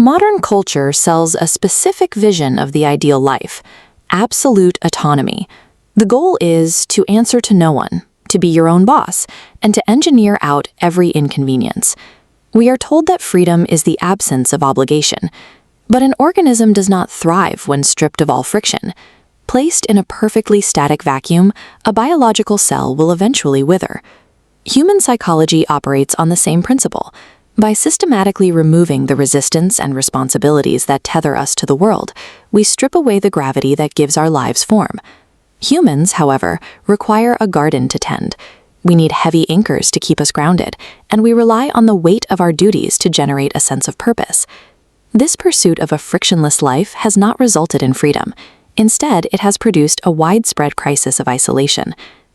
Modern culture sells a specific vision of the ideal life: absolute autonomy. The goal is to answer to no one, to be your own boss, and to engineer out every inconvenience. We are told that freedom is the absence of obligation, but an organism does not thrive when stripped of all friction. Placed in a perfectly static vacuum, a biological cell will eventually wither. Human psychology operates on the same principle. By systematically removing the resistance and responsibilities that tether us to the world, we strip away the gravity that gives our lives form. Humans, however, require a garden to tend. We need heavy anchors to keep us grounded, and we rely on the weight of our duties to generate a sense of purpose. This pursuit of a frictionless life has not resulted in freedom. Instead, it has produced a widespread crisis of isolation.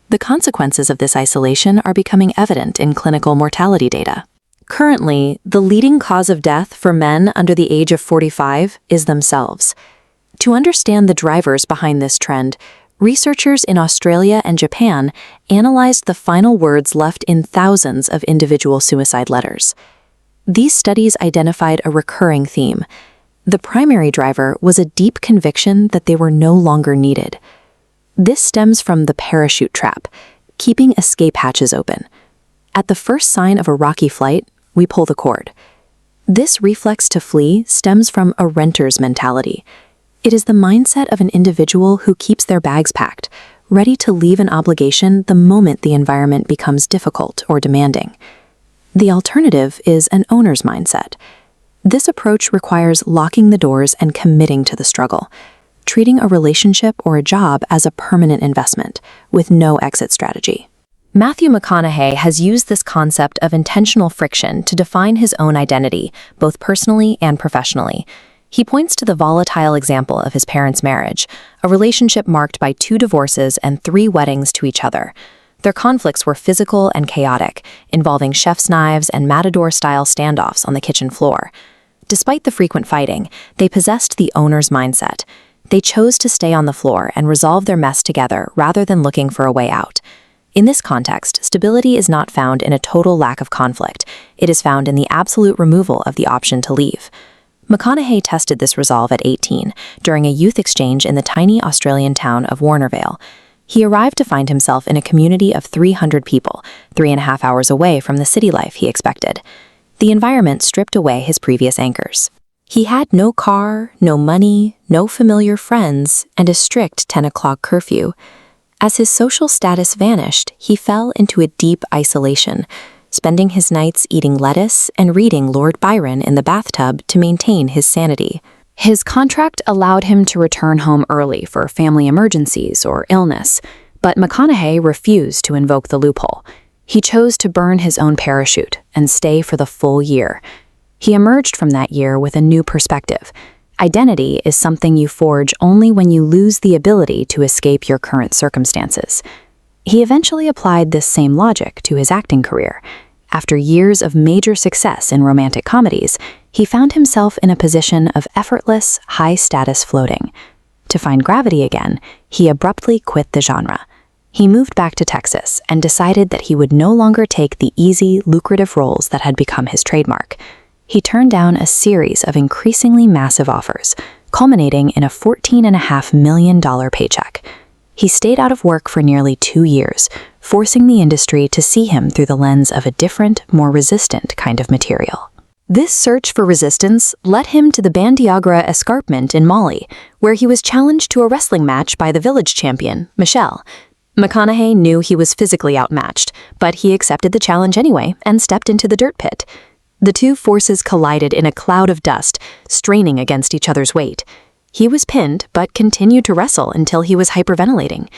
The consequences of this isolation are becoming evident in clinical mortality data. Currently, the leading cause of death for men under the age of 45 is themselves. To understand the drivers behind this trend, researchers in Australia and Japan analyzed the final words left in thousands of individual suicide letters. These studies identified a recurring theme. The primary driver was a deep conviction that they were no longer needed. This stems from the parachute trap, keeping escape hatches open. At the first sign of a rocky flight, we pull the cord. This reflex to flee stems from a renter's mentality. It is the mindset of an individual who keeps their bags packed, ready to leave an obligation the moment the environment becomes difficult or demanding. The alternative is an owner's mindset. This approach requires locking the doors and committing to the struggle, treating a relationship or a job as a permanent investment, with no exit strategy. Matthew McConaughey has used this concept of intentional friction to define his own identity, both personally and professionally. He points to the volatile example of his parents' marriage, a relationship marked by 2 divorces and 3 weddings to each other. Their conflicts were physical and chaotic, involving chef's knives and matador-style standoffs on the kitchen floor. Despite the frequent fighting, they possessed the owner's mindset. They chose to stay on the floor and resolve their mess together rather than looking for a way out. In this context, stability is not found in a total lack of conflict. It is found in the absolute removal of the option to leave. McConaughey tested this resolve at 18 during a youth exchange in the tiny Australian town of Warnervale. He arrived to find himself in a community of 300 people, 3.5 hours away from the city life he expected. The environment stripped away his previous anchors. He had no car, no money, no familiar friends, and a strict 10 o'clock curfew. As his social status vanished, he fell into a deep isolation, spending his nights eating lettuce and reading Lord Byron in the bathtub to maintain his sanity. His contract allowed him to return home early for family emergencies or illness, but McConaughey refused to invoke the loophole. He chose to burn his own parachute and stay for the full year. He emerged from that year with a new perspective. Identity is something you forge only when you lose the ability to escape your current circumstances. He eventually applied this same logic to his acting career. After years of major success in romantic comedies, he found himself in a position of effortless, high-status floating. To find gravity again, he abruptly quit the genre. He moved back to Texas and decided that he would no longer take the easy, lucrative roles that had become his trademark. He turned down a series of increasingly massive offers, culminating in a $14.5 million paycheck. He stayed out of work for nearly 2 years, forcing the industry to see him through the lens of a different, more resistant kind of material. This search for resistance led him to the Bandiagra escarpment in Mali, where he was challenged to a wrestling match by the village champion, Michelle. McConaughey knew he was physically outmatched, but he accepted the challenge anyway and stepped into the dirt pit. The 2 forces collided in a cloud of dust, straining against each other's weight. He was pinned, but continued to wrestle until he was hyperventilating.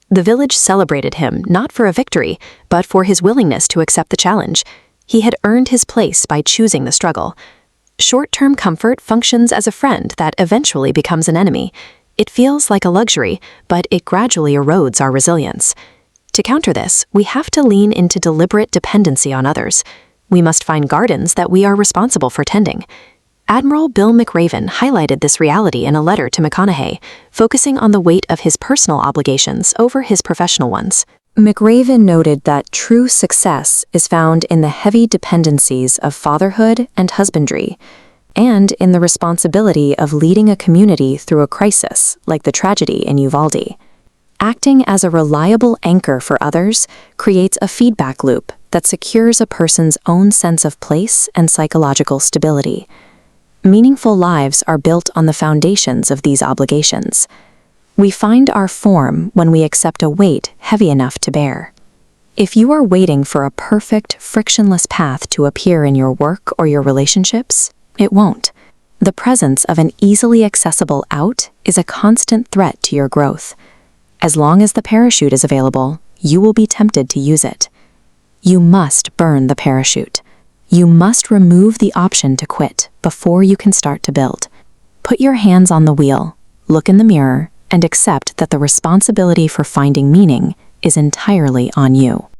The village celebrated him not for a victory, but for his willingness to accept the challenge. He had earned his place by choosing the struggle. Short-term comfort functions as a friend that eventually becomes an enemy. It feels like a luxury, but it gradually erodes our resilience. To counter this, we have to lean into deliberate dependency on others. We must find gardens that we are responsible for tending. Admiral Bill McRaven highlighted this reality in a letter to McConaughey, focusing on the weight of his personal obligations over his professional ones. McRaven noted that true success is found in the heavy dependencies of fatherhood and husbandry. and in the responsibility of leading a community through a crisis, like the tragedy in Uvalde. Acting as a reliable anchor for others creates a feedback loop that secures a person's own sense of place and psychological stability. Meaningful lives are built on the foundations of these obligations. We find our form when we accept a weight heavy enough to bear. If you are waiting for a perfect, frictionless path to appear in your work or your relationships, it won't. The presence of an easily accessible out is a constant threat to your growth. As long as the parachute is available, you will be tempted to use it. You must burn the parachute. You must remove the option to quit before you can start to build. Put your hands on the wheel, look in the mirror, and accept that the responsibility for finding meaning is entirely on you.